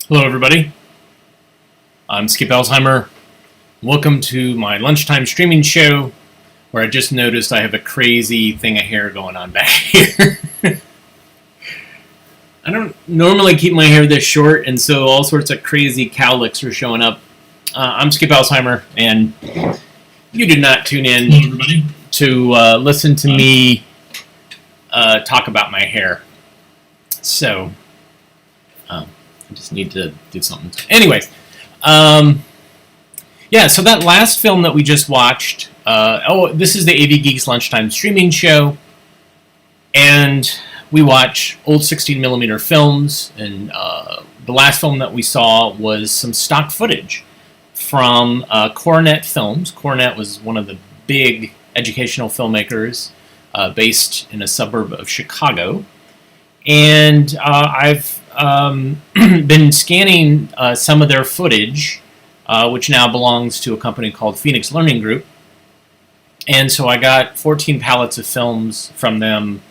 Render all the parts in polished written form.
Hello, everybody. I'm Skip Alzheimer. Welcome to my lunchtime streaming show, where I just noticed I have a crazy thing of hair going on back here. I don't normally keep my hair this short, and so all sorts of crazy cowlicks are showing up. I'm Skip Alzheimer, and you did not tune in to listen to me talk about my hair. So, I just need to do something. Anyways, yeah, so that last film that we just watched, this is the AV Geeks Lunchtime streaming show, and we watch old 16mm films, and the last film that we saw was some stock footage from Coronet Films. Coronet was one of the big educational filmmakers based in a suburb of Chicago, and I've been scanning some of their footage, which now belongs to a company called Phoenix Learning Group. And so I got 14 pallets of films from them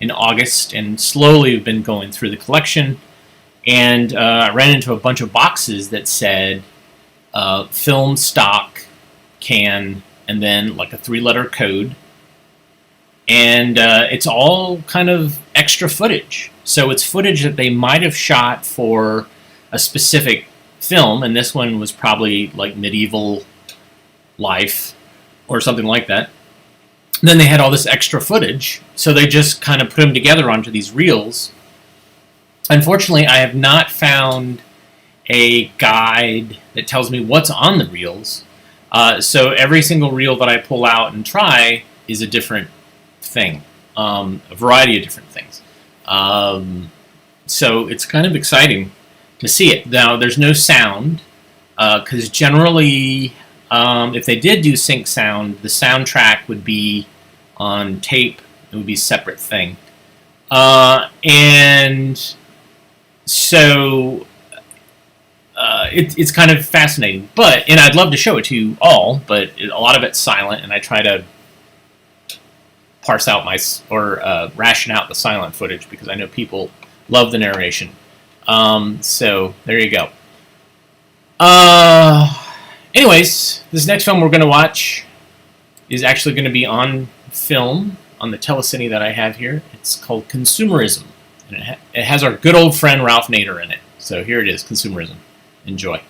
in August, and slowly have been going through the collection. And I ran into a bunch of boxes that said film stock can, and then like a 3-letter code. And it's all kind of extra footage. So it's footage that they might have shot for a specific film, and this one was probably like medieval life or something like that. And then they had all this extra footage, so they just kind of put them together onto these reels. Unfortunately, I have not found a guide that tells me what's on the reels. So every single reel that I pull out and try is a different thing, a variety of different things. So it's kind of exciting to see it. Now, there's no sound, because generally, if they did do sync sound, the soundtrack would be on tape. It would be a separate thing. And so it's kind of fascinating. And I'd love to show it to you all, but a lot of it's silent, and I try to parse out ration out the silent footage, because I know people love the narration. So there you go. Anyways, this next film we're going to watch is actually going to be on film on the telecine that I have here. It's called Consumerism, and it has our good old friend Ralph Nader in it. So here it is, Consumerism. Enjoy.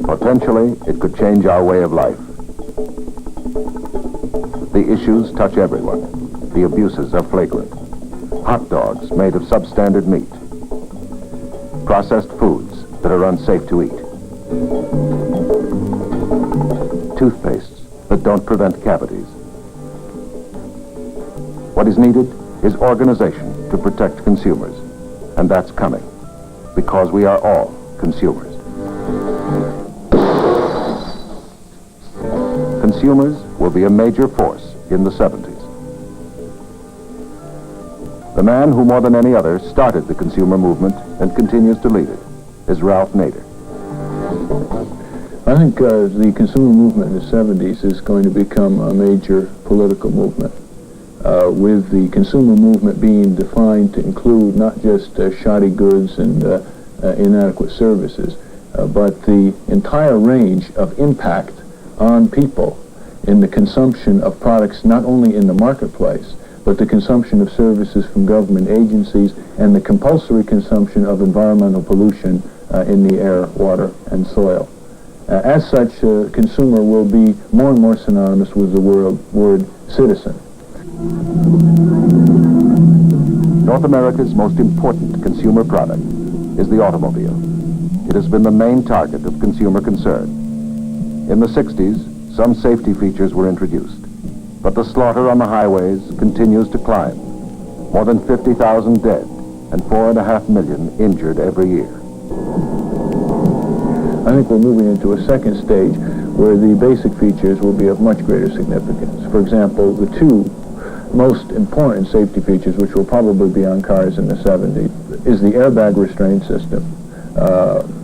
Potentially, it could change our way of life. The issues touch everyone. The abuses are flagrant. Hot dogs made of substandard meat. Processed foods that are unsafe to eat. Toothpastes that don't prevent cavities. What is needed is organization to protect consumers. And that's coming, because we are all consumers. Consumers will be a major force in the 70s. The man who more than any other started the consumer movement and continues to lead it is Ralph Nader. I think the consumer movement in the 70s is going to become a major political movement, with the consumer movement being defined to include not just shoddy goods and inadequate services, but the entire range of impact on people in the consumption of products not only in the marketplace, but the consumption of services from government agencies and the compulsory consumption of environmental pollution in the air, water, and soil. As such, consumer will be more and more synonymous with the word citizen. North America's most important consumer product is the automobile. It has been the main target of consumer concern. In the 60s, some safety features were introduced, but the slaughter on the highways continues to climb. More than 50,000 dead and 4.5 million injured every year. I think we're moving into a second stage where the basic features will be of much greater significance. For example, the two most important safety features, which will probably be on cars in the 70s, is the airbag restraint system,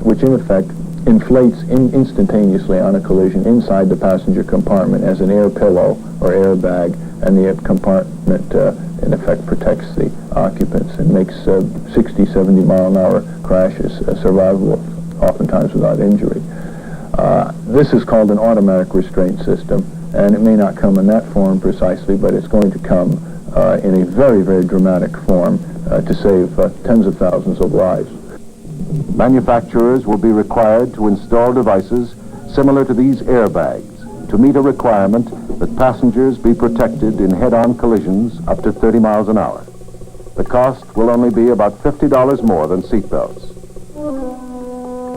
which in effect inflates instantaneously on a collision inside the passenger compartment as an air pillow or airbag, and the compartment in effect protects the occupants and makes 60, 70 mile an hour crashes survivable, oftentimes without injury. This is called an automatic restraint system, and it may not come in that form precisely, but it's going to come in a very, very dramatic form to save tens of thousands of lives. Manufacturers will be required to install devices similar to these airbags to meet a requirement that passengers be protected in head-on collisions up to 30 miles an hour. The cost will only be about $50 more than seatbelts.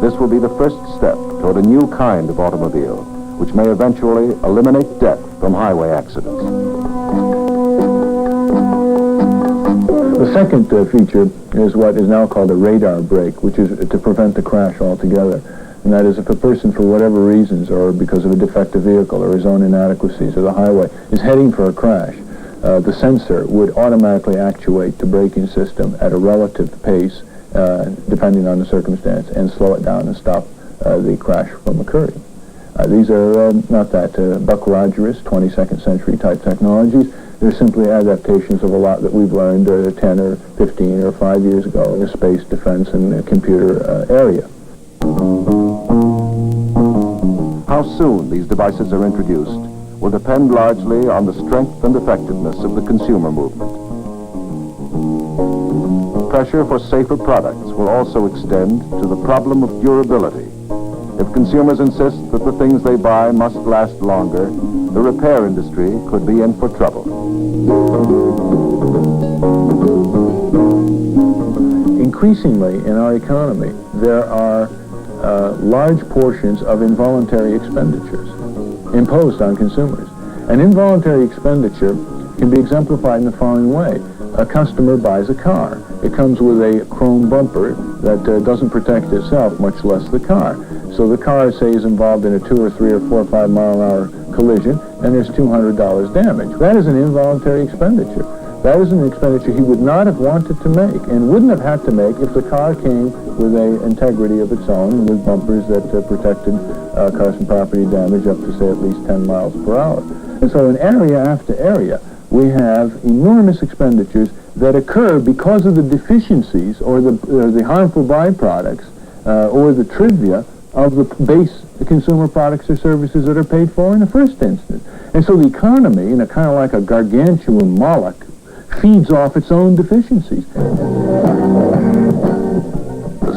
This will be the first step toward a new kind of automobile, which may eventually eliminate death from highway accidents. The second feature is what is now called a radar brake, which is to prevent the crash altogether. And that is, if a person, for whatever reasons, or because of a defective vehicle or his own inadequacies or the highway, is heading for a crash, the sensor would automatically actuate the braking system at a relative pace, depending on the circumstance, and slow it down and stop the crash from occurring. These are not that Buck Rogers 22nd century type technologies. They're simply adaptations of a lot that we've learned 10 or 15 or 5 years ago in the space, defense, and computer area. How soon these devices are introduced will depend largely on the strength and effectiveness of the consumer movement. Pressure for safer products will also extend to the problem of durability. If consumers insist that the things they buy must last longer, the repair industry could be in for trouble. Increasingly in our economy, there are large portions of involuntary expenditures imposed on consumers. And involuntary expenditure can be exemplified in the following way. A customer buys a car. It comes with a chrome bumper that doesn't protect itself, much less the car. So the car, say, is involved in a 2 or 3 or 4 or 5 mile an hour collision, and there's $200 damage. That is an involuntary expenditure. That is an expenditure he would not have wanted to make and wouldn't have had to make if the car came with an integrity of its own, with bumpers that protected cars from property damage up to, say, at least 10 miles per hour. And so in area after area, we have enormous expenditures that occur because of the deficiencies or the harmful byproducts or the trivia of the base consumer products or services that are paid for in the first instance. And so the economy, in a kind of like a gargantuan Moloch, feeds off its own deficiencies. The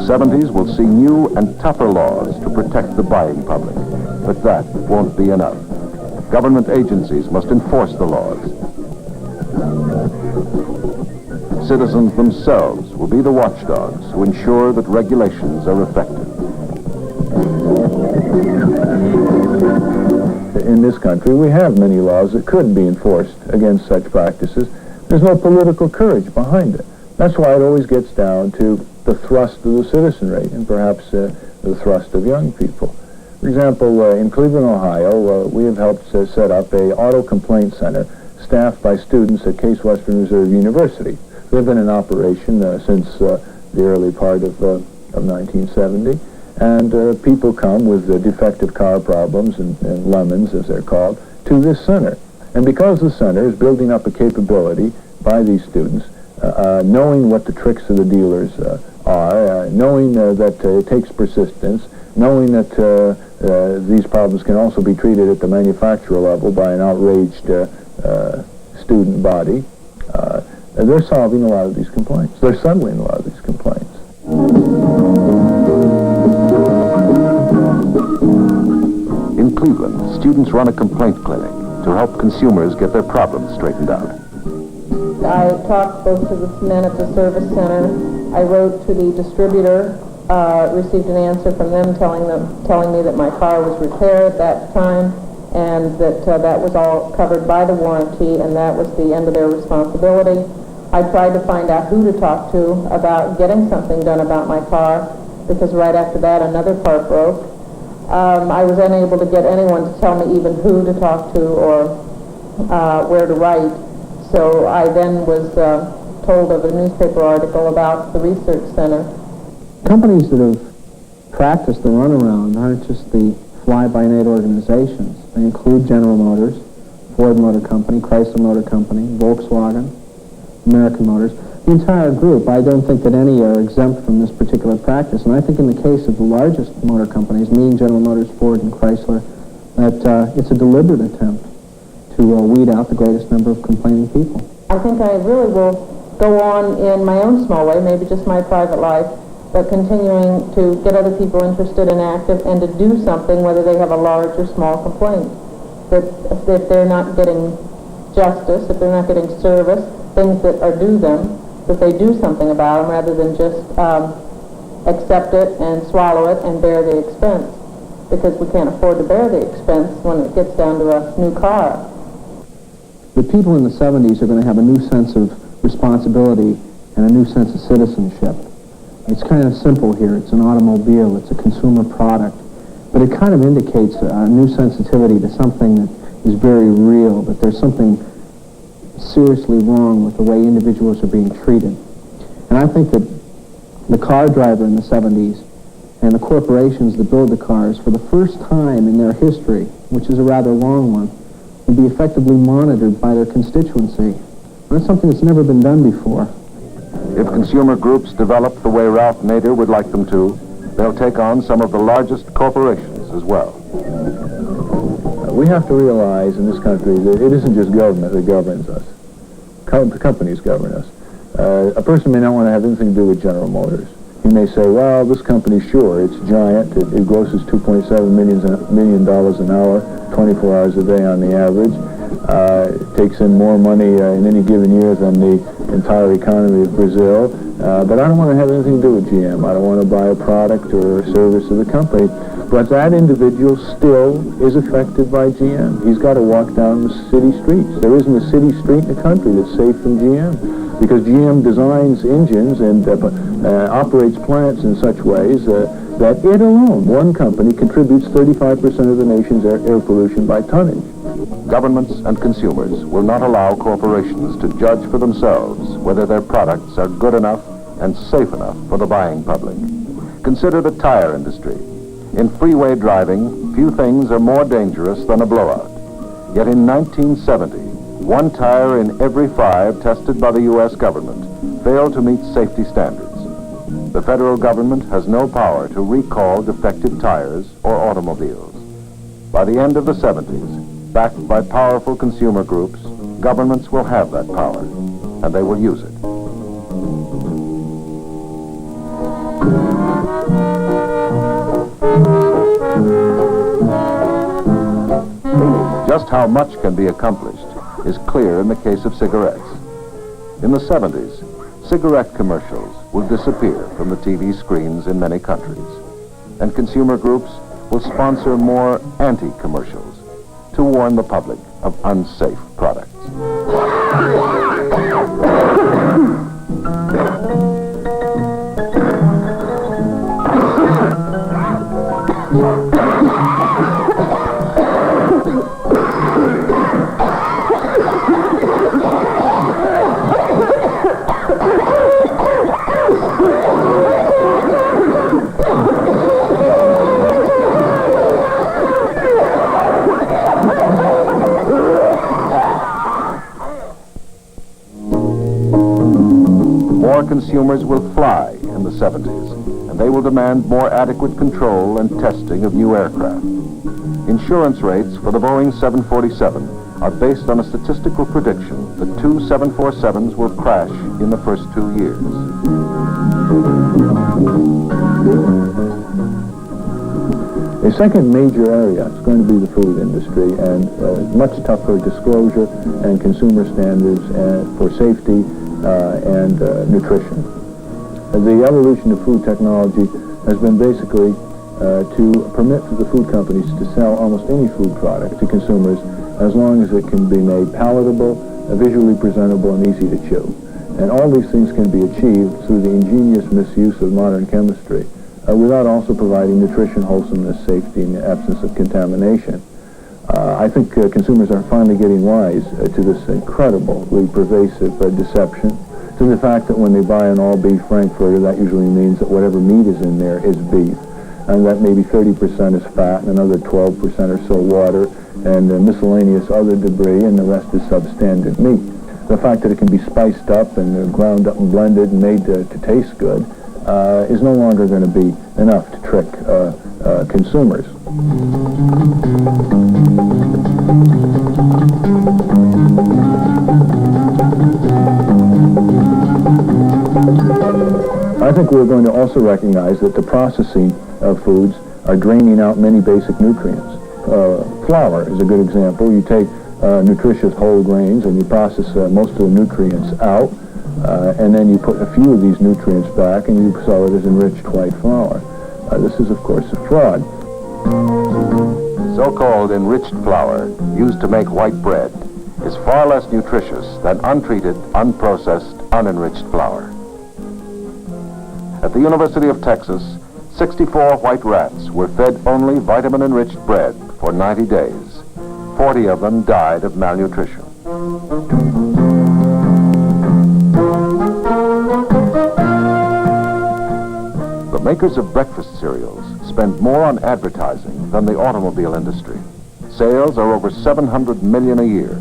70s will see new and tougher laws to protect the buying public, but that won't be enough. Government agencies must enforce the laws. Citizens themselves will be the watchdogs who ensure that regulations are effective. In this country, we have many laws that could be enforced against such practices. There's no political courage behind it. That's why it always gets down to the thrust of the citizenry and perhaps the thrust of young people. For example, in Cleveland, Ohio, we have helped set up a auto complaint center staffed by students at Case Western Reserve University. They've been in operation since the early part of 1970. And people come with defective car problems and lemons, as they're called, to this center. And because the center is building up a capability by these students, knowing what the tricks of the dealers are, knowing that it takes persistence, knowing that these problems can also be treated at the manufacturer level by an outraged student body, they're solving a lot of these complaints. They're settling a lot of these complaints. In Cleveland, students run a complaint clinic to help consumers get their problems straightened out. I talked both to the men at the service center. I wrote to the distributor, received an answer from them telling me that my car was repaired at that time and that that was all covered by the warranty and that was the end of their responsibility. I tried to find out who to talk to about getting something done about my car because right after that another part broke. I was unable to get anyone to tell me even who to talk to or where to write. So I then was told of a newspaper article about the research center. Companies that have practice the runaround aren't just the fly-by-night organizations. They include General Motors, Ford Motor Company, Chrysler Motor Company, Volkswagen, American Motors, the entire group. I don't think that any are exempt from this particular practice. And I think in the case of the largest motor companies, meaning General Motors, Ford, and Chrysler, that it's a deliberate attempt to weed out the greatest number of complaining people. I think I really will go on in my own small way, maybe just my private life, but continuing to get other people interested and active and to do something, whether they have a large or small complaint. That if they're not getting justice, if they're not getting service, things that are due them, that they do something about them rather than just accept it and swallow it and bear the expense. Because we can't afford to bear the expense when it gets down to a new car. The people in the 70s are going to have a new sense of responsibility and a new sense of citizenship. It's kind of simple here. It's an automobile. It's a consumer product. But it kind of indicates a new sensitivity to something that is very real, that there's something seriously wrong with the way individuals are being treated. And I think that the car driver in the 70s and the corporations that build the cars, for the first time in their history, which is a rather long one, will be effectively monitored by their constituency. That's something that's never been done before. If consumer groups develop the way Ralph Nader would like them to, they'll take on some of the largest corporations as well. We have to realize in this country that it isn't just government that governs us. Companies govern us. A person may not want to have anything to do with General Motors. He may say, well, this company, sure, it's giant. It grosses $2.7 million an hour, 24 hours a day on the average. It takes in more money in any given year than the entire economy of Brazil. But I don't want to have anything to do with GM. I don't want to buy a product or a service of the company. But that individual still is affected by GM. He's got to walk down the city streets. There isn't a city street in the country that's safe from GM, because GM designs engines and operates plants in such ways that it alone, one company, contributes 35% of the nation's air pollution by tonnage. Governments and consumers will not allow corporations to judge for themselves whether their products are good enough and safe enough for the buying public. Consider the tire industry. In freeway driving, few things are more dangerous than a blowout. Yet in 1970, one tire in every 5 tested by the U.S. government failed to meet safety standards. The federal government has no power to recall defective tires or automobiles. By the end of the 70s, backed by powerful consumer groups, governments will have that power, and they will use it. Just how much can be accomplished is clear in the case of cigarettes. In the 70s, cigarette commercials will disappear from the TV screens in many countries, and consumer groups will sponsor more anti-commercials to warn the public of unsafe products. More consumers will fly in the 70s, and they will demand more adequate control and testing of new aircraft. Insurance rates for the Boeing 747 are based on a statistical prediction that 2 747s will crash in the first 2 years. A second major area is going to be the food industry, and much tougher disclosure and consumer standards for safety and nutrition. The evolution of food technology has been basically to permit the food companies to sell almost any food product to consumers as long as it can be made palatable, visually presentable, and easy to chew. And all these things can be achieved through the ingenious misuse of modern chemistry without also providing nutrition, wholesomeness, safety, and the absence of contamination. I think consumers are finally getting wise to this incredibly pervasive deception, to the fact that when they buy an all-beef Frankfurter, that usually means that whatever meat is in there is beef. and that maybe 30% is fat and another 12% or so water and miscellaneous other debris, and the rest is substandard meat. The fact that it can be spiced up and ground up and blended and made to taste good is no longer going to be enough to trick consumers. I think we're going to also recognize that the processing of foods are draining out many basic nutrients. Flour is a good example. You take nutritious whole grains and you process most of the nutrients out, and then you put a few of these nutrients back and you sell it as enriched white flour. This is, of course, a fraud. So-called enriched flour, used to make white bread, is far less nutritious than untreated, unprocessed, unenriched flour. At the University of Texas, 64 white rats were fed only vitamin-enriched bread for 90 days. 40 of them died of malnutrition. The makers of breakfast cereals spend more on advertising than the automobile industry. Sales are over 700 million a year.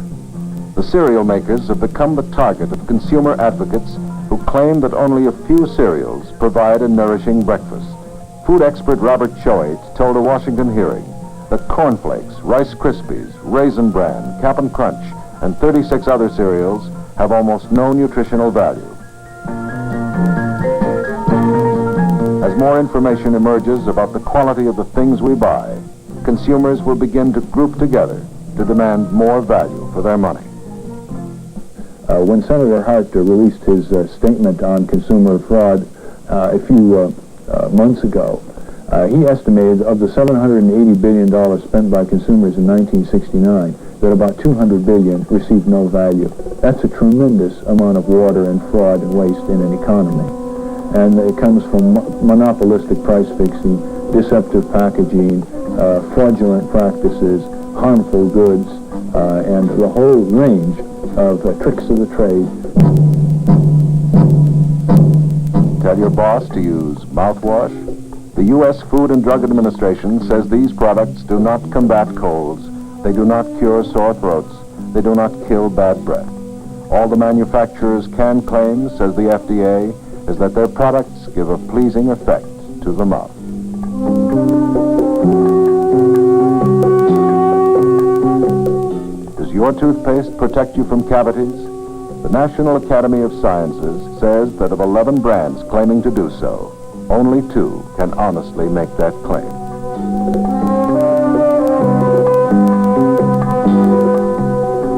The cereal makers have become the target of consumer advocates who claim that only a few cereals provide a nourishing breakfast. Food expert Robert Choate told a Washington hearing that Corn Flakes, Rice Krispies, Raisin Bran, Cap'n Crunch, and 36 other cereals have almost no nutritional value. As more information emerges about the quality of the things we buy, consumers will begin to group together to demand more value for their money. When Senator Hart released his statement on consumer fraud a few months ago, he estimated of the $780 billion spent by consumers in 1969, that about $200 billion received no value. That's a tremendous amount of water and fraud and waste in an economy. And it comes from monopolistic price fixing, deceptive packaging, fraudulent practices, harmful goods, and the whole range of tricks of the trade. Tell your boss to use mouthwash. The U.S. Food and Drug Administration says these products do not combat colds, they do not cure sore throats, they do not kill bad breath. All the manufacturers can claim, says the FDA, is that their products give a pleasing effect to the mouth. Does your toothpaste protect you from cavities? The National Academy of Sciences says that of 11 brands claiming to do so, only 2 can honestly make that claim.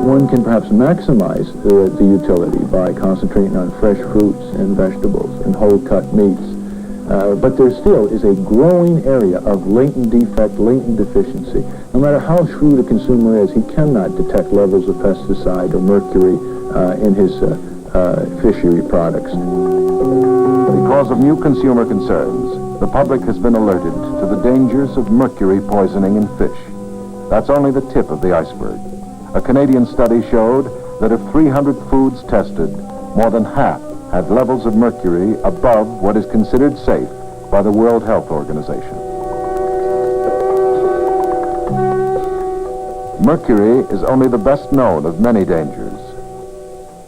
One can perhaps maximize the utility by concentrating on fresh fruits and vegetables and whole-cut meats. But there still is a growing area of latent defect, latent deficiency. No matter how shrewd a consumer is, he cannot detect levels of pesticide or mercury in his fishery products. Because of new consumer concerns, the public has been alerted to the dangers of mercury poisoning in fish. That's only the tip of the iceberg. A Canadian study showed that of 300 foods tested, more than half had levels of mercury above what is considered safe by the World Health Organization. Mercury is only the best known of many dangers.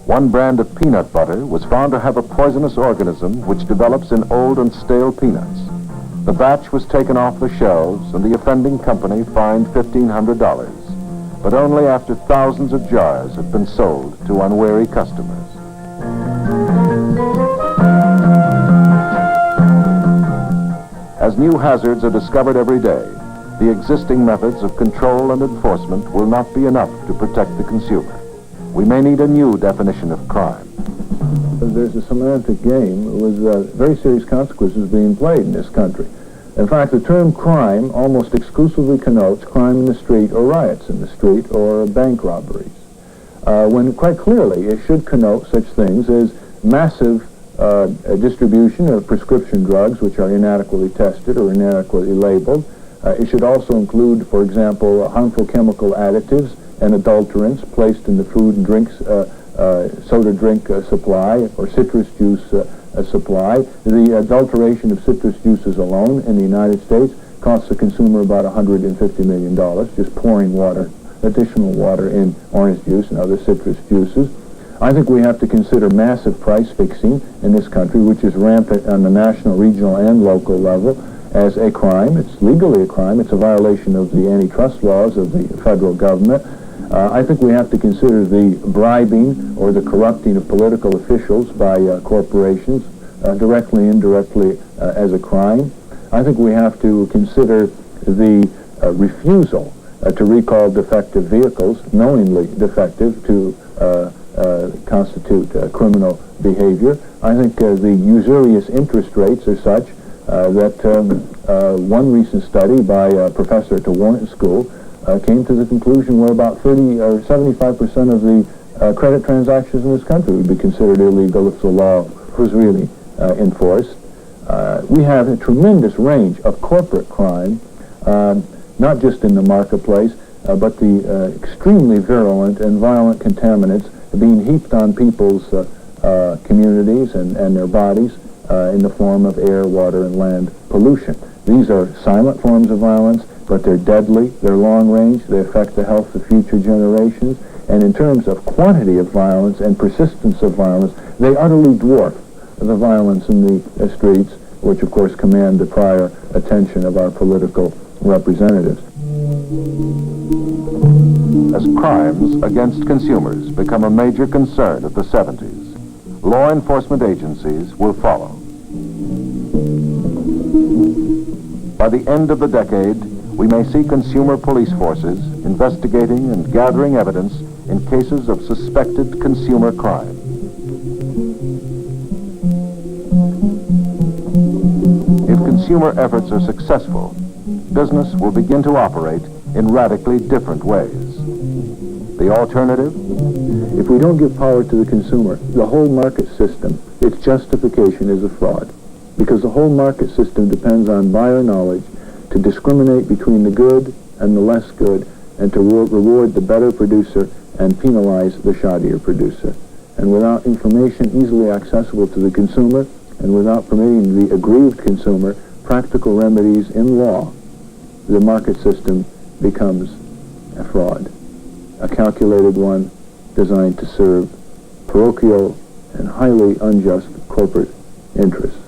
One brand of peanut butter was found to have a poisonous organism which develops in old and stale peanuts. The batch was taken off the shelves and the offending company fined $1,500, but only after thousands of jars had been sold to unwary customers. As new hazards are discovered every day, the existing methods of control and enforcement will not be enough to protect the consumer. We may need a new definition of crime. There's a semantic game with very serious consequences being played in this country. In fact, the term crime almost exclusively connotes crime in the street or riots in the street or bank robberies, when quite clearly it should connote such things as massive distribution of prescription drugs which are inadequately tested or inadequately labeled. It should also include, for example, harmful chemical additives and adulterants placed in the food and drinks, soda drink supply or citrus juice supply. The adulteration of citrus juices alone in the United States costs the consumer about $150 million, just pouring water, additional water in orange juice and other citrus juices. I think we have to consider massive price fixing in this country, which is rampant on the national, regional, and local level, as a crime. It's legally a crime. It's a violation of the antitrust laws of the federal government. I think we have to consider the bribing or the corrupting of political officials by corporations, directly and indirectly, as a crime. I think we have to consider the refusal to recall defective vehicles, knowingly defective, to constitute criminal behavior. I think the usurious interest rates are such that one recent study by a professor at the Warren School came to the conclusion where about 30 or 75% of the credit transactions in this country would be considered illegal if the law was really enforced. We have a tremendous range of corporate crime, not just in the marketplace, but the extremely virulent and violent contaminants being heaped on people's communities and their bodies in the form of air, water, and land pollution. These are silent forms of violence, but they're deadly, they're long range, they affect the health of future generations, and in terms of quantity of violence and persistence of violence, they utterly dwarf the violence in the streets, which of course command the prior attention of our political representatives. As crimes against consumers become a major concern of the 70s, law enforcement agencies will follow. By the end of the decade, we may see consumer police forces investigating and gathering evidence in cases of suspected consumer crime. If consumer efforts are successful, business will begin to operate in radically different ways. The alternative? If we don't give power to the consumer, the whole market system, its justification is a fraud. Because the whole market system depends on buyer knowledge to discriminate between the good and the less good, and to reward the better producer and penalize the shoddier producer. And without information easily accessible to the consumer, and without permitting the aggrieved consumer practical remedies in law, the market system becomes a fraud, a calculated one designed to serve parochial and highly unjust corporate interests.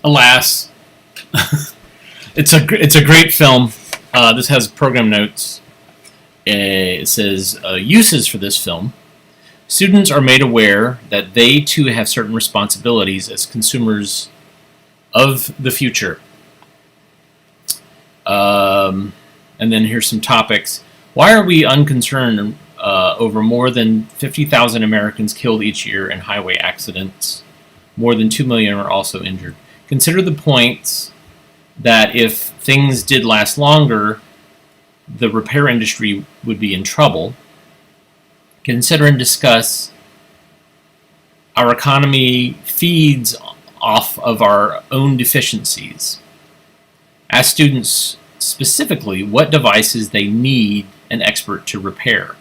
Alas, it's a great film. This has program notes. It says uses for this film. Students are made aware that they too have certain responsibilities as consumers of the future. And then here's some topics. Why are we unconcerned over more than 50,000 Americans killed each year in highway accidents? More than 2 million are also injured. Consider the points that if things did last longer, the repair industry would be in trouble. Consider and discuss our economy feeds off of our own deficiencies. Ask students specifically what devices they need an expert to repair.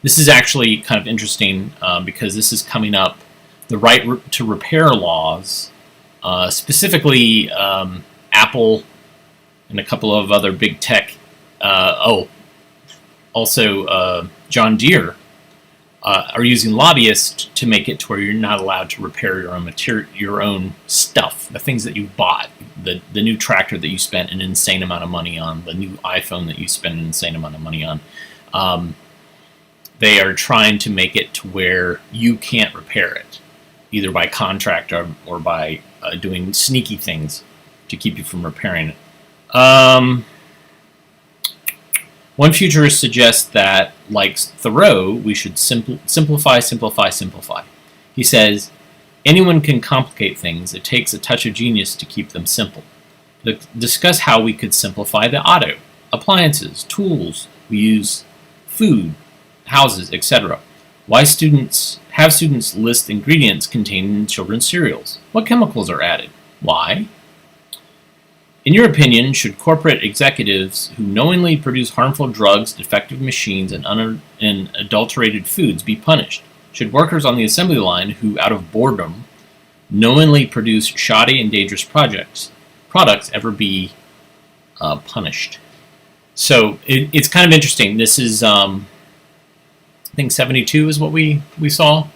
This is actually kind of interesting because this is coming up, the right to repair laws. Specifically, Apple and a couple of other big tech, also John Deere, are using lobbyists to make it to where you're not allowed to repair your own your own stuff, the things that you bought, the new tractor that you spent an insane amount of money on, the new iPhone that you spent an insane amount of money on. They are trying to make it to where you can't repair it, either by contract or by doing sneaky things to keep you from repairing it. One futurist suggests that, like Thoreau, we should simplify, simplify, simplify. He says, anyone can complicate things. It takes a touch of genius to keep them simple. Discuss how we could simplify the auto, appliances, tools we use, food, houses, etc. Why have students list ingredients contained in children's cereals? What chemicals are added? Why? In your opinion, should corporate executives who knowingly produce harmful drugs, defective machines, and adulterated foods be punished? Should workers on the assembly line who, out of boredom, knowingly produce shoddy and dangerous products ever be punished? So it's kind of interesting. This is, I think 72 is what we saw,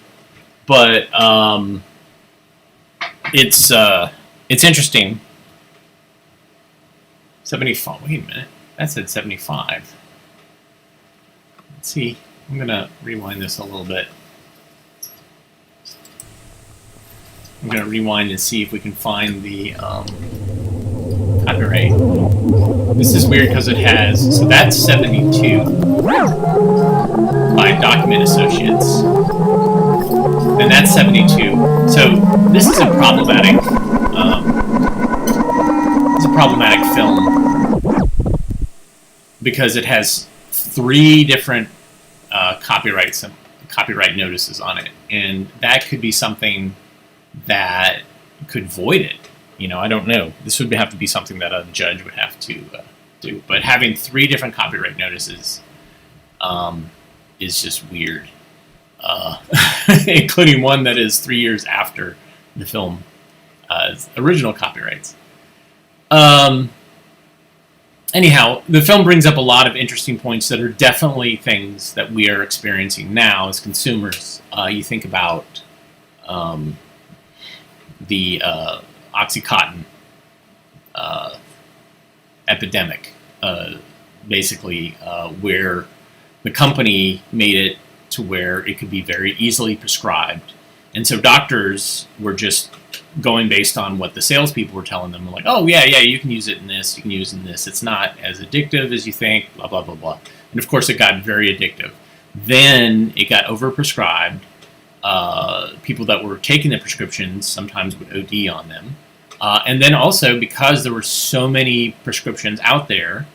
but it's interesting. 75. Wait a minute. That said 75. Let's see. I'm going to rewind this a little bit. I'm going to rewind and see if we can find the copyright. This is weird because it has... So that's 72 by Document Associates. And that's 72. So this is a problematic... film because it has 3 different copyright notices on it, and that could be something that could void it. I don't know. This would have to be something that a judge would have to do. But having 3 different copyright notices is just weird, including one that is 3 years after the film original copyrights. Anyhow, the film brings up a lot of interesting points that are definitely things that we are experiencing now as consumers. You think about the OxyContin epidemic, basically, where the company made it to where it could be very easily prescribed. And so doctors were just going based on what the salespeople were telling them, like, oh, yeah, you can use it in this, you can use it in this. It's not as addictive as you think, blah, blah, blah, blah. And, of course, it got very addictive. Then it got overprescribed. People that were taking the prescriptions sometimes would OD on them. And then also, because there were so many prescriptions out there,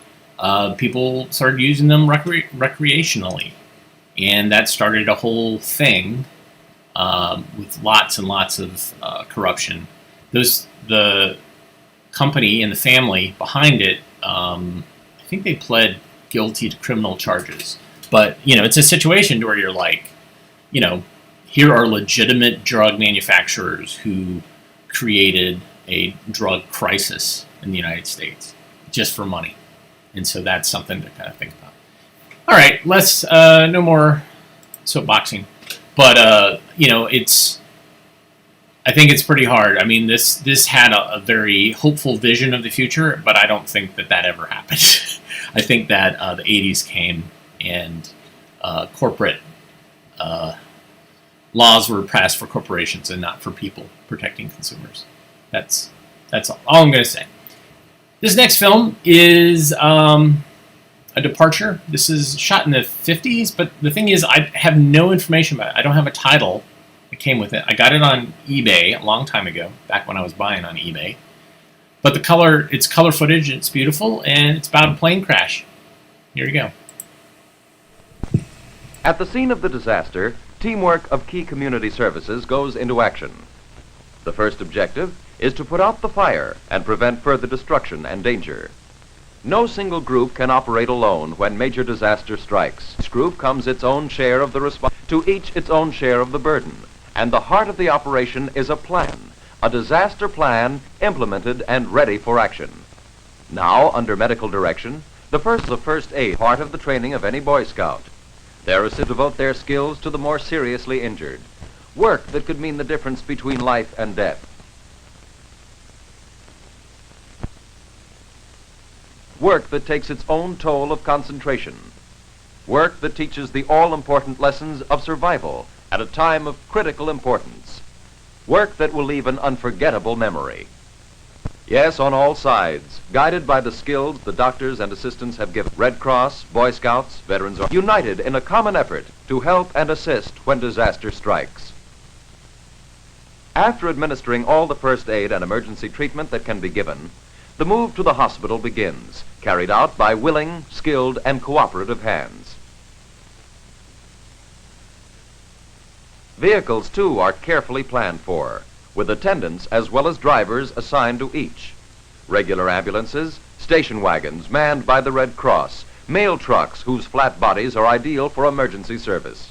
people started using them recreationally. And that started a whole thing with lots and lots of corruption. The company and the family behind it, I think they pled guilty to criminal charges. But, it's a situation where you're like, here are legitimate drug manufacturers who created a drug crisis in the United States just for money. And so that's something to kind of think about. All right, let's, no more soapboxing. But, I think it's pretty hard. I mean, this had a very hopeful vision of the future, but I don't think that ever happened. I think that the 80s came and corporate laws were passed for corporations and not for people protecting consumers. That's all I'm going to say. This next film is a departure. This is shot in the 50s, but the thing is, I have no information about it. I don't have a title that came with it. I got it on eBay a long time ago, back when I was buying on eBay. But it's color footage, it's beautiful, and it's about a plane crash. Here you go. At the scene of the disaster, teamwork of key community services goes into action. The first objective is to put out the fire and prevent further destruction and danger. No single group can operate alone when major disaster strikes. Each group comes its own share of the to each its own share of the burden. And the heart of the operation is a plan, a disaster plan implemented and ready for action. Now, under medical direction, the first aid part of the training of any Boy Scout. They're to devote their skills to the more seriously injured. Work that could mean the difference between life and death. Work that takes its own toll of concentration. Work that teaches the all-important lessons of survival at a time of critical importance. work that will leave an unforgettable memory. Yes, on all sides, guided by the skills the doctors and assistants have given, Red Cross, Boy Scouts, veterans are united in a common effort to help and assist when disaster strikes. After administering all the first aid and emergency treatment that can be given, the move to the hospital begins, carried out by willing, skilled, and cooperative hands. Vehicles, too, are carefully planned for, with attendants as well as drivers assigned to each. Regular ambulances, station wagons manned by the Red Cross, mail trucks whose flat bodies are ideal for emergency service.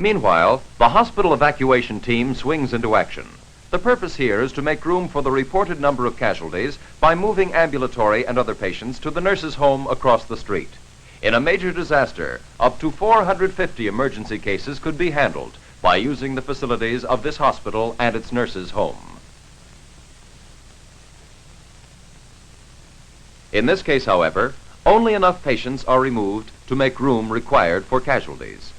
Meanwhile, the hospital evacuation team swings into action. The purpose here is to make room for the reported number of casualties by moving ambulatory and other patients to the nurse's home across the street. In a major disaster, up to 450 emergency cases could be handled by using the facilities of this hospital and its nurse's home. In this case, however, only enough patients are removed to make room required for casualties.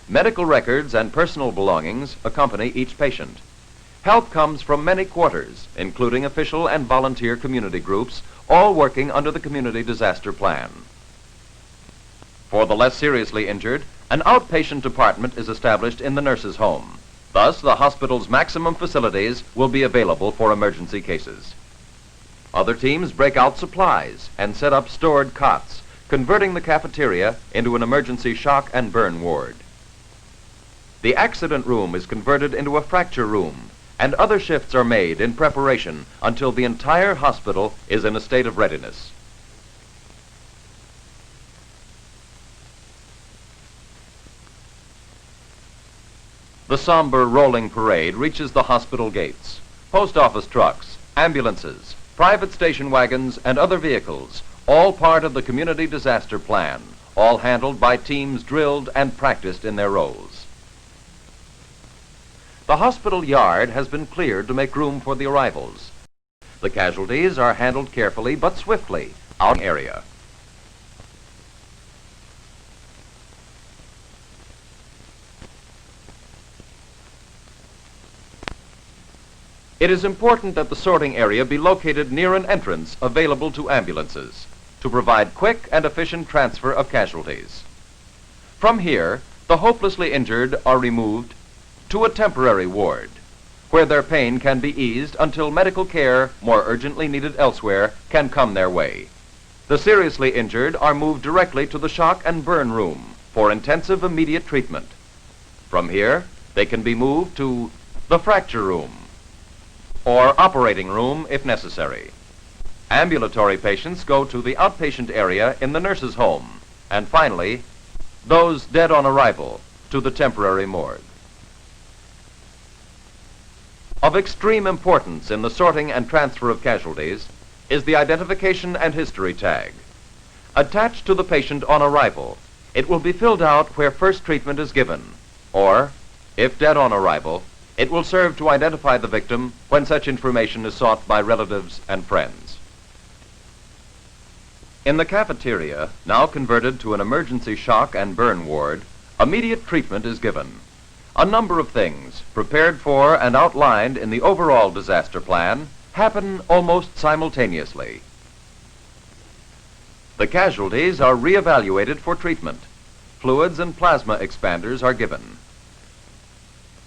Medical records and personal belongings accompany each patient. Help comes from many quarters, including official and volunteer community groups, all working under the Community Disaster Plan. For the less seriously injured, an outpatient department is established in the nurse's home. Thus, the hospital's maximum facilities will be available for emergency cases. Other teams break out supplies and set up stored cots, converting the cafeteria into an emergency shock and burn ward. The accident room is converted into a fracture room, and other shifts are made in preparation until the entire hospital is in a state of readiness. The somber rolling parade reaches the hospital gates. Post office trucks, ambulances, private station wagons, and other vehicles, all part of the Community Disaster Plan, all handled by teams drilled and practiced in their roles. The hospital yard has been cleared to make room for the arrivals. The casualties are handled carefully but swiftly out in the area. It is important that the sorting area be located near an entrance available to ambulances to provide quick and efficient transfer of casualties. From here, the hopelessly injured are removed to a temporary ward, where their pain can be eased until medical care, more urgently needed elsewhere, can come their way. The seriously injured are moved directly to the shock and burn room for intensive immediate treatment. From here, they can be moved to the fracture room or operating room if necessary. Ambulatory patients go to the outpatient area in the nurse's home, and finally, those dead on arrival to the temporary morgue. Of extreme importance in the sorting and transfer of casualties is the identification and history tag. Attached to the patient on arrival, it will be filled out where first treatment is given, or, if dead on arrival, it will serve to identify the victim when such information is sought by relatives and friends. In the cafeteria, now converted to an emergency shock and burn ward, immediate treatment is given. A number of things, prepared for and outlined in the overall disaster plan, happen almost simultaneously. The casualties are reevaluated for treatment. Fluids and plasma expanders are given.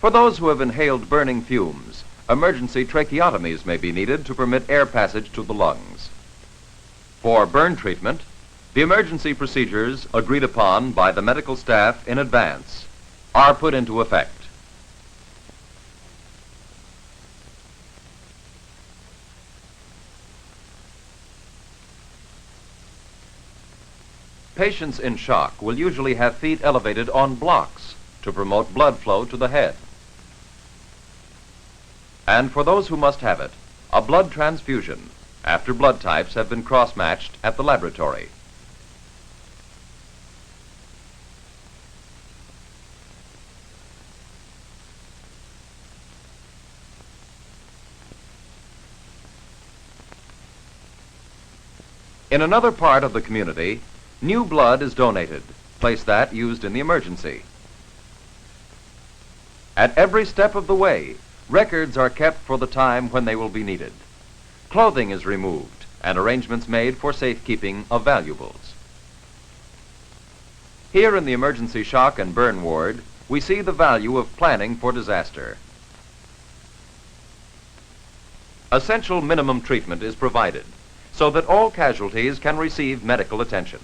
For those who have inhaled burning fumes, emergency tracheotomies may be needed to permit air passage to the lungs. For burn treatment, the emergency procedures agreed upon by the medical staff in advance are put into effect. Patients in shock will usually have feet elevated on blocks to promote blood flow to the head. And for those who must have it, a blood transfusion after blood types have been cross-matched at the laboratory. In another part of the community, new blood is donated. Place that used in the emergency. At every step of the way, records are kept for the time when they will be needed. Clothing is removed and arrangements made for safekeeping of valuables. Here in the emergency shock and burn ward, we see the value of planning for disaster. Essential minimum treatment is provided so that all casualties can receive medical attention.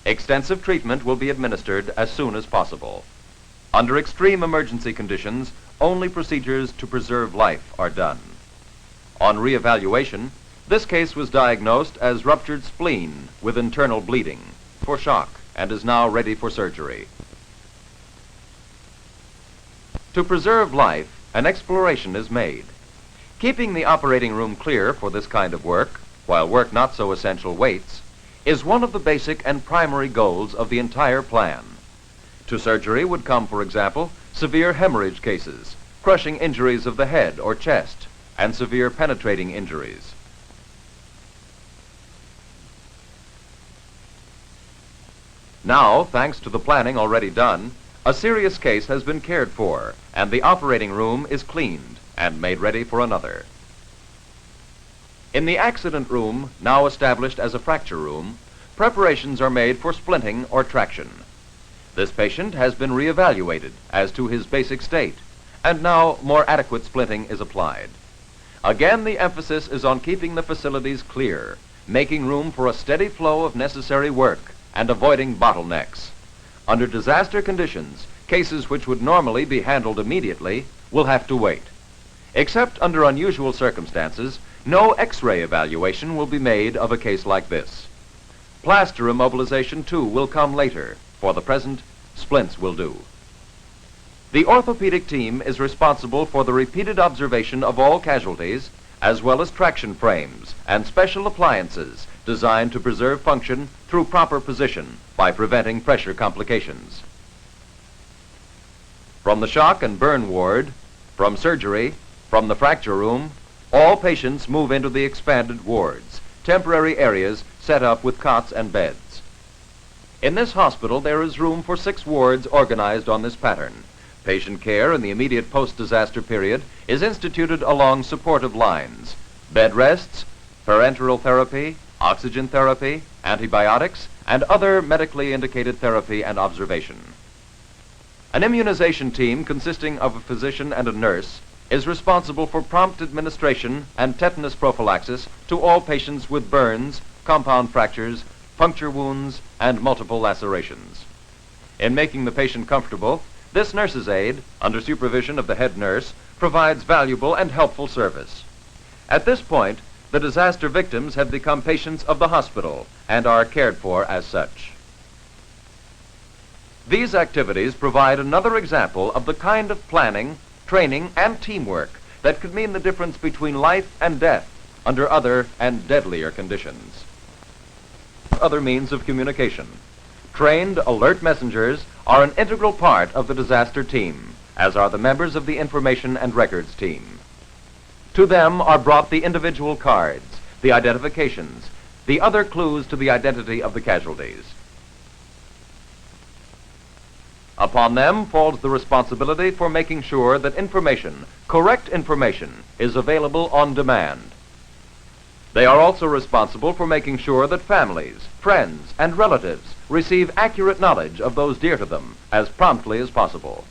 Extensive treatment will be administered as soon as possible. Under extreme emergency conditions, only procedures to preserve life are done. On reevaluation, this case was diagnosed as ruptured spleen with internal bleeding for shock and is now ready for surgery. To preserve life, an exploration is made. Keeping the operating room clear for this kind of work, while work not so essential waits, is one of the basic and primary goals of the entire plan. To surgery would come, for example, severe hemorrhage cases, crushing injuries of the head or chest, and severe penetrating injuries. Now, thanks to the planning already done, a serious case has been cared for, and the operating room is cleaned and made ready for another. In the accident room, now established as a fracture room, preparations are made for splinting or traction. This patient has been reevaluated as to his basic state, and now more adequate splinting is applied. Again, the emphasis is on keeping the facilities clear, making room for a steady flow of necessary work, and avoiding bottlenecks. Under disaster conditions, cases which would normally be handled immediately will have to wait. Except under unusual circumstances, no X-ray evaluation will be made of a case like this. Plaster immobilization, too, will come later. For the present, splints will do. The orthopedic team is responsible for the repeated observation of all casualties, as well as traction frames and special appliances designed to preserve function through proper position by preventing pressure complications. From the shock and burn ward, from surgery, from the fracture room, all patients move into the expanded wards, temporary areas set up with cots and beds. In this hospital, there is room for 6 wards organized on this pattern. Patient care in the immediate post-disaster period is instituted along supportive lines. Bed rests, parenteral therapy, oxygen therapy, antibiotics, and other medically indicated therapy and observation. An immunization team consisting of a physician and a nurse is responsible for prompt administration and tetanus prophylaxis to all patients with burns, compound fractures, puncture wounds, and multiple lacerations. In making the patient comfortable, this nurse's aide, under supervision of the head nurse, provides valuable and helpful service. At this point, the disaster victims have become patients of the hospital and are cared for as such. These activities provide another example of the kind of planning, training, and teamwork that could mean the difference between life and death under other and deadlier conditions. Other means of communication. Trained, alert messengers are an integral part of the disaster team, as are the members of the information and records team. To them are brought the individual cards, the identifications, the other clues to the identity of the casualties. Upon them falls the responsibility for making sure that information, correct information, is available on demand. They are also responsible for making sure that families, friends, and relatives receive accurate knowledge of those dear to them as promptly as possible.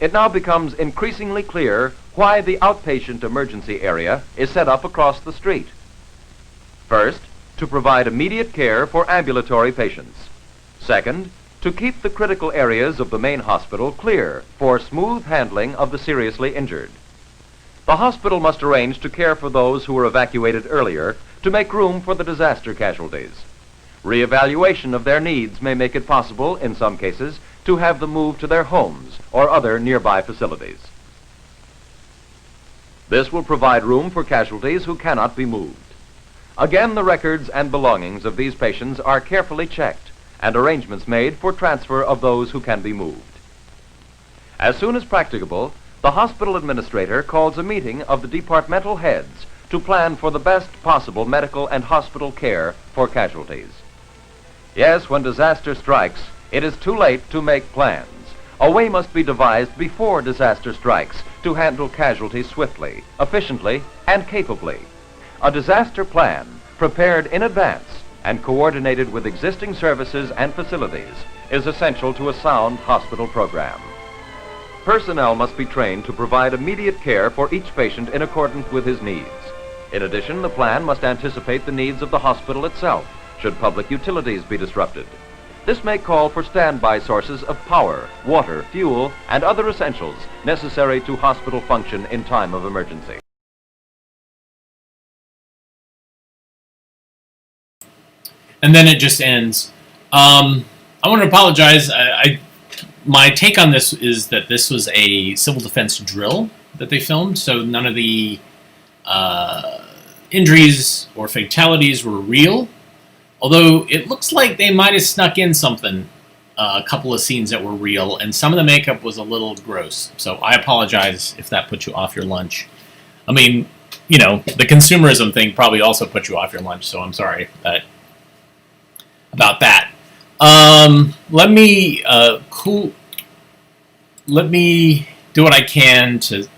It now becomes increasingly clear why the outpatient emergency area is set up across the street. First, to provide immediate care for ambulatory patients. Second, to keep the critical areas of the main hospital clear for smooth handling of the seriously injured. The hospital must arrange to care for those who were evacuated earlier to make room for the disaster casualties. Reevaluation of their needs may make it possible, in some cases, to have them moved to their homes or other nearby facilities. This will provide room for casualties who cannot be moved. Again, the records and belongings of these patients are carefully checked and arrangements made for transfer of those who can be moved. As soon as practicable, the hospital administrator calls a meeting of the departmental heads to plan for the best possible medical and hospital care for casualties. Yes, when disaster strikes, it is too late to make plans. A way must be devised before disaster strikes to handle casualties swiftly, efficiently, and capably. A disaster plan, prepared in advance and coordinated with existing services and facilities, is essential to a sound hospital program. Personnel must be trained to provide immediate care for each patient in accordance with his needs. In addition, the plan must anticipate the needs of the hospital itself, should public utilities be disrupted. This may call for standby sources of power, water, fuel, and other essentials necessary to hospital function in time of emergency. And then it just ends. I want to apologize. My take on this is that this was a civil defense drill that they filmed, so none of the injuries or fatalities were real. Although it looks like they might have snuck in something, a couple of scenes that were real, and some of the makeup was a little gross. So I apologize if that put you off your lunch. I mean, you know, the consumerism thing probably also put you off your lunch, so I'm sorry about that. Let me do what I can to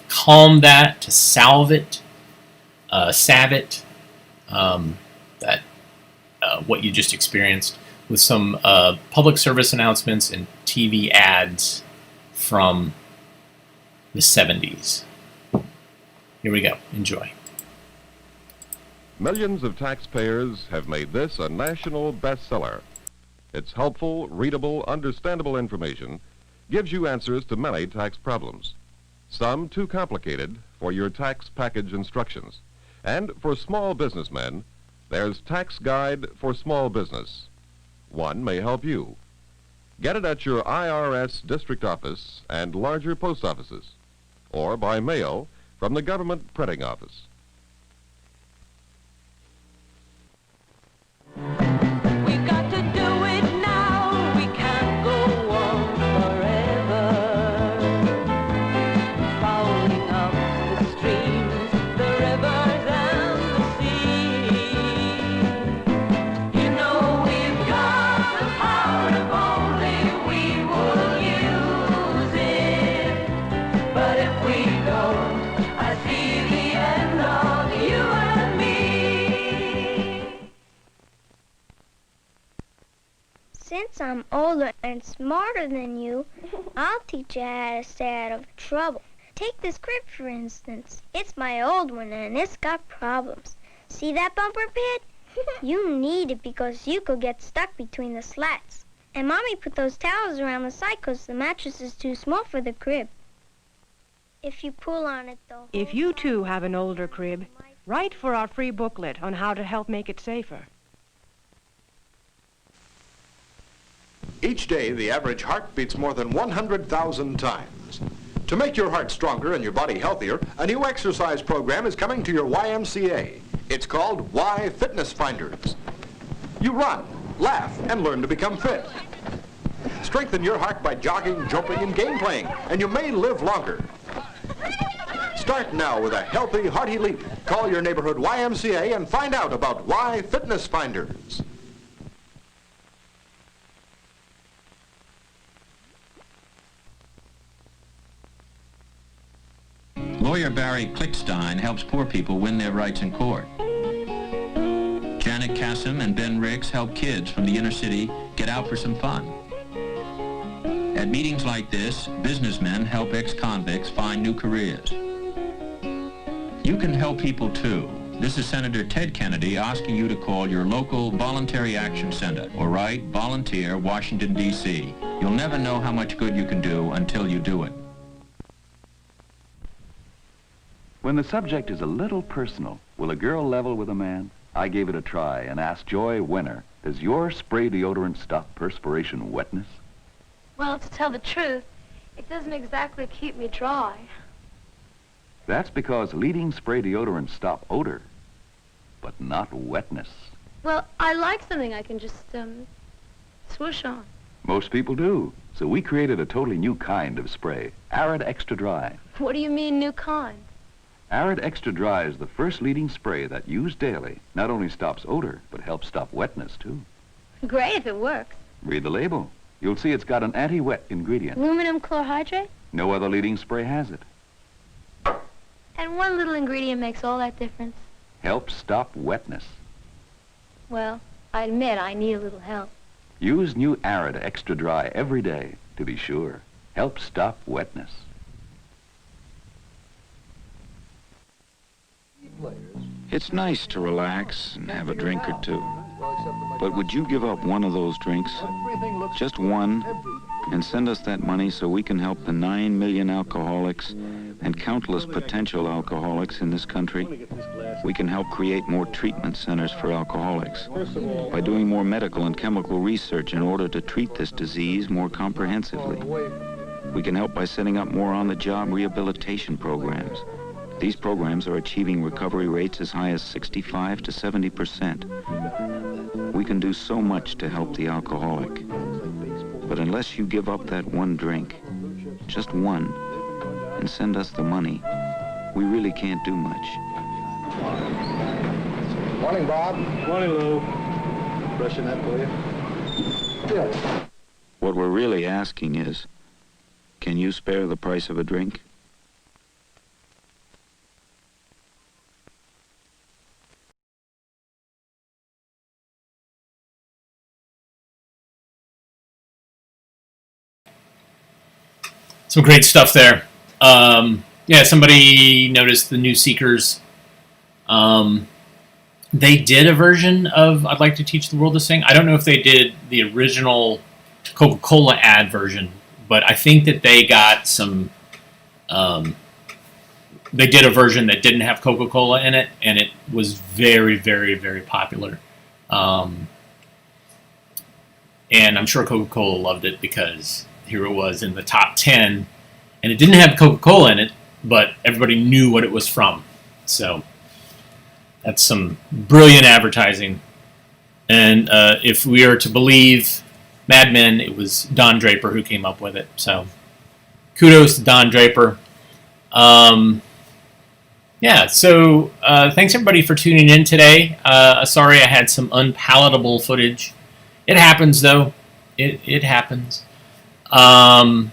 calm that, to salve it, what you just experienced with some public service announcements and TV ads from the 70s. Here we go. Enjoy. Millions of taxpayers have made this a national bestseller. Its helpful, readable, understandable information gives you answers to many tax problems. Some too complicated for your tax package instructions. And for small businessmen, there's Tax Guide for Small Business. One may help you. Get it at your IRS district office and larger post offices, or by mail from the government printing office. We've got to do it now. We can't go on forever. Following up the streams, the rivers and the sea. You know we've got the power if only we will use it. But if we don't, I see the end of you and me. Since I'm older and smarter than you, I'll teach you how to stay out of trouble. Take this crib, for instance. It's my old one, and it's got problems. See that bumper pit? You need it because you could get stuck between the slats. And Mommy put those towels around the side because the mattress is too small for the crib. If you pull on it, though. If you too have an older crib, write for our free booklet on how to help make it safer. Each day, the average heart beats more than 100,000 times. To make your heart stronger and your body healthier, a new exercise program is coming to your YMCA. It's called Y Fitness Finders. You run, laugh, and learn to become fit. Strengthen your heart by jogging, jumping, and game playing, and you may live longer. Start now with a healthy, hearty leap. Call your neighborhood YMCA and find out about Y Fitness Finders. Lawyer Barry Klickstein helps poor people win their rights in court. Janet Kassim and Ben Riggs help kids from the inner city get out for some fun. At meetings like this, businessmen help ex-convicts find new careers. You can help people too. This is Senator Ted Kennedy asking you to call your local Voluntary Action Center or write Volunteer, Washington, D.C. You'll never know how much good you can do until you do it. When the subject is a little personal, will a girl level with a man? I gave it a try and asked Joy Winner, does your spray deodorant stop perspiration wetness? Well, to tell the truth, it doesn't exactly keep me dry. That's because leading spray deodorants stop odor, but not wetness. Well, I like something I can just, swoosh on. Most people do. So we created a totally new kind of spray, Arid Extra Dry. What do you mean, new kind? Arid Extra Dry is the first leading spray that, used daily, not only stops odor, but helps stop wetness, too. Great if it works. Read the label. You'll see it's got an anti-wet ingredient. Aluminum chlorhydrate? No other leading spray has it. And one little ingredient makes all that difference. Helps stop wetness. Well, I admit I need a little help. Use new Arid Extra Dry every day, to be sure. Helps stop wetness. It's nice to relax and have a drink or two. But would you give up one of those drinks? Just one? And send us that money so we can help the 9 million alcoholics and countless potential alcoholics in this country? We can help create more treatment centers for alcoholics by doing more medical and chemical research in order to treat this disease more comprehensively. We can help by setting up more on-the-job rehabilitation programs. These programs are achieving recovery rates as high as 65 to 70%. We can do so much to help the alcoholic. But unless you give up that one drink, just one, and send us the money, we really can't do much. Morning, Bob. Morning, Lou. Brushing that for you? Yeah. What we're really asking is, can you spare the price of a drink? Some great stuff there. Yeah, somebody noticed the new Seekers. They did a version of I'd Like to Teach the World to Sing. I don't know if they did the original Coca-Cola ad version, but I think that they got some... they did a version that didn't have Coca-Cola in it, and it was very, very, very popular. And I'm sure Coca-Cola loved it because... here it was in the top 10, and it didn't have Coca-Cola in it, but everybody knew what it was from. So that's some brilliant advertising. And if we are to believe Mad Men, it was Don Draper who came up with it. So kudos to Don Draper. Yeah, so thanks everybody for tuning in today. Sorry I had some unpalatable footage. It happens, though. It happens. Everybody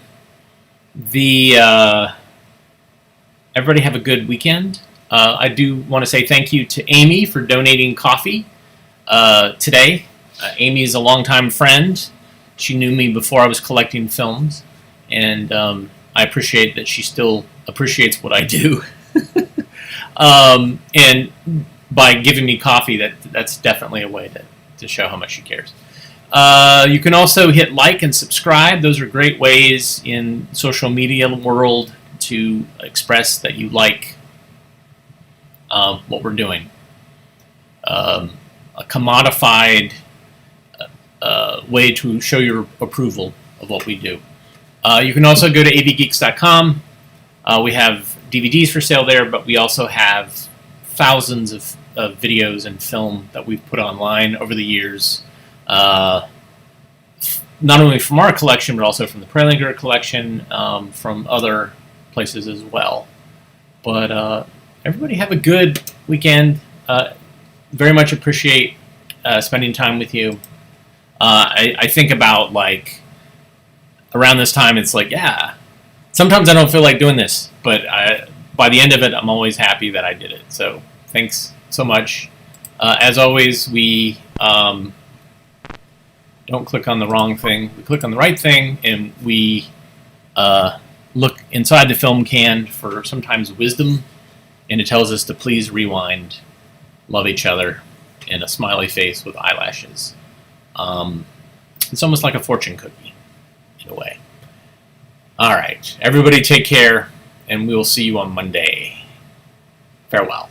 have a good weekend. I do want to say thank you to Amy for donating coffee today. Amy is a longtime friend. She knew me before I was collecting films, and I appreciate that she still appreciates what I do. And by giving me coffee, that's definitely a way to show how much she cares. You can also hit like and subscribe. Those are great ways in social media world to express that you like what we're doing. A commodified way to show your approval of what we do. You can also go to avgeeks.com. We have DVDs for sale there, but we also have thousands of videos and film that we've put online over the years. Not only from our collection, but also from the Prelinger collection, from other places as well. But everybody have a good weekend. Very much appreciate spending time with you. I think about, like, around this time, it's like, yeah, sometimes I don't feel like doing this, but by the end of it, I'm always happy that I did it. So thanks so much. As always, we... don't click on the wrong thing. We click on the right thing, and we look inside the film can for sometimes wisdom, and it tells us to please rewind, love each other, and a smiley face with eyelashes. It's almost like a fortune cookie, in a way. All right, everybody take care, and we will see you on Monday. Farewell.